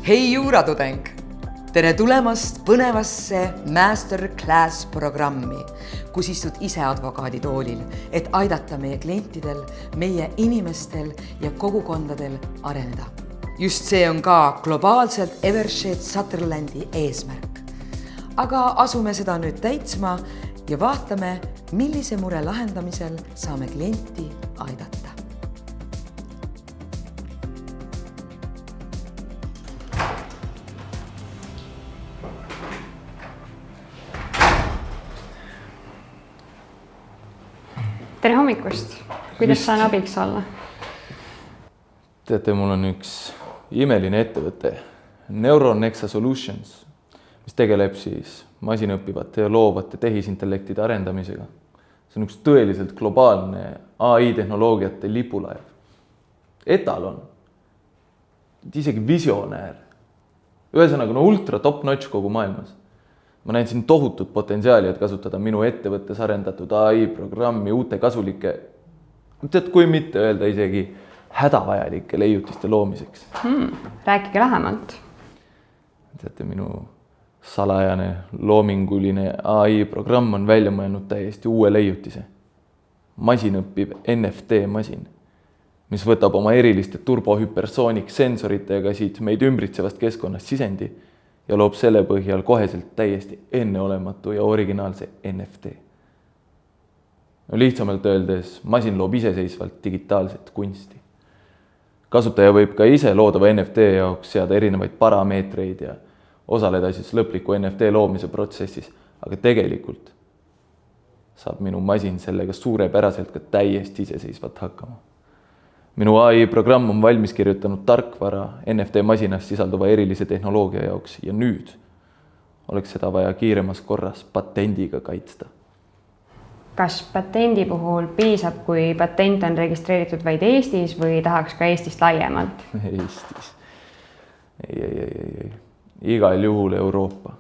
Hei juuratudeng! Tere tulemast põnevasse Masterclass programmi, kus istud ise advokaaditoolil, et aidata meie klientidel, meie inimestel ja kogukondadel areneda. Just see on ka globaalselt Evershed Sutherlandi eesmärk. Aga asume seda nüüd täitsma ja vaatame, millise mure lahendamisel saame klienti aidata. Tere hommikust! Kuidas saan abiks olla? Teate, mul on üks imeline ettevõte, Neuronexa Solutions, mis tegeleb siis masinõppivate ja loovate tehisintellektide arendamisega. See on üks tõeliselt globaalne AI-tehnoloogiate lipulaev. Etalon, isegi visionäär. Ühesõnaga ultra top notch kogu maailmas. Ma näen siin tohutut potentsiaali, et kasutada minu ettevõttes arendatud AI-programmi uute kasulike, kui mitte öelda isegi hädavajalike leiutiste loomiseks. Rääkige lähemalt. Teate, minu salajane loominguline AI-programm on välja mõelnud täiesti uue leiutise. Masinõppiv NFT-masin, mis võtab oma eriliste turbohüpersoonik sensoritega siit meid ümbritsevast keskkonnast sisendi ja loob selle põhjal koheselt täiesti enneolematu ja originaalse NFT. No lihtsamalt öeldes, masin loob iseseisvalt digitaalset kunsti. Kasutaja võib ka ise loodava NFT jaoks seada erinevaid parameetreid ja osaleda siis lõpliku NFT loomise protsessis, aga tegelikult saab minu masin sellega suurepäraselt ka täiesti iseseisvalt hakkama. Minu AI-programm on valmis kirjutanud tarkvara NFT masinas sisalduva erilise tehnoloogia jaoks ja nüüd oleks seda vaja kiiremas korras patendiga kaitsta. Kas patendi puhul piisab, kui patent on registreeritud vaid Eestis või tahaks ka Eestist laiemalt? Eestis. Ei. Igal juhul Euroopa.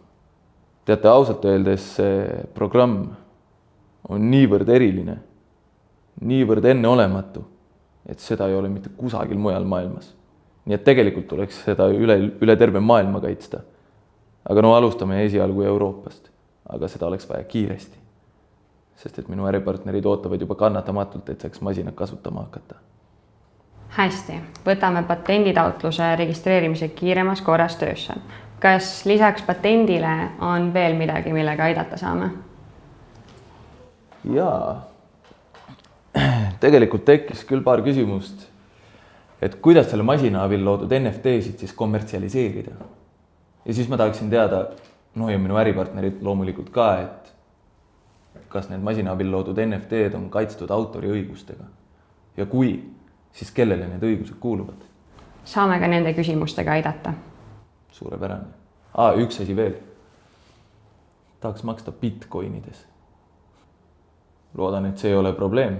Teate, ausalt öeldes see programm on niivõrd eriline, niivõrd enneolematu, et seda ei ole mitte kusagil mujal maailmas. Nii et tegelikult tuleks seda üle terve maailma kaitsta. Aga alustame esialgu Euroopast, aga seda oleks vaja kiiresti. Sest et minu äripartnerid ootavad juba kannatamatult, et saaks masinat kasutama hakata. Hästi, võtame patenditaotluse registreerimise kiiremas korras töösse. Kas lisaks patendile on veel midagi, millega aidata saame? Jaa. Tegelikult tekkis küll paar küsimust, et kuidas selle masina abil loodud NFT-sid siis kommertsialiseerida. Ja siis ma tahaksin teada, ja minu äripartnerid loomulikult ka, et kas need masina abil loodud NFT-d on kaitstud autoriõigustega. Ja kui, siis kellele need õigused kuuluvad? Saame ka nende küsimustega aidata. Suurepärane. Üks asi veel. Tahaks maksta bitcoinides. Loodan, et see ei ole probleem.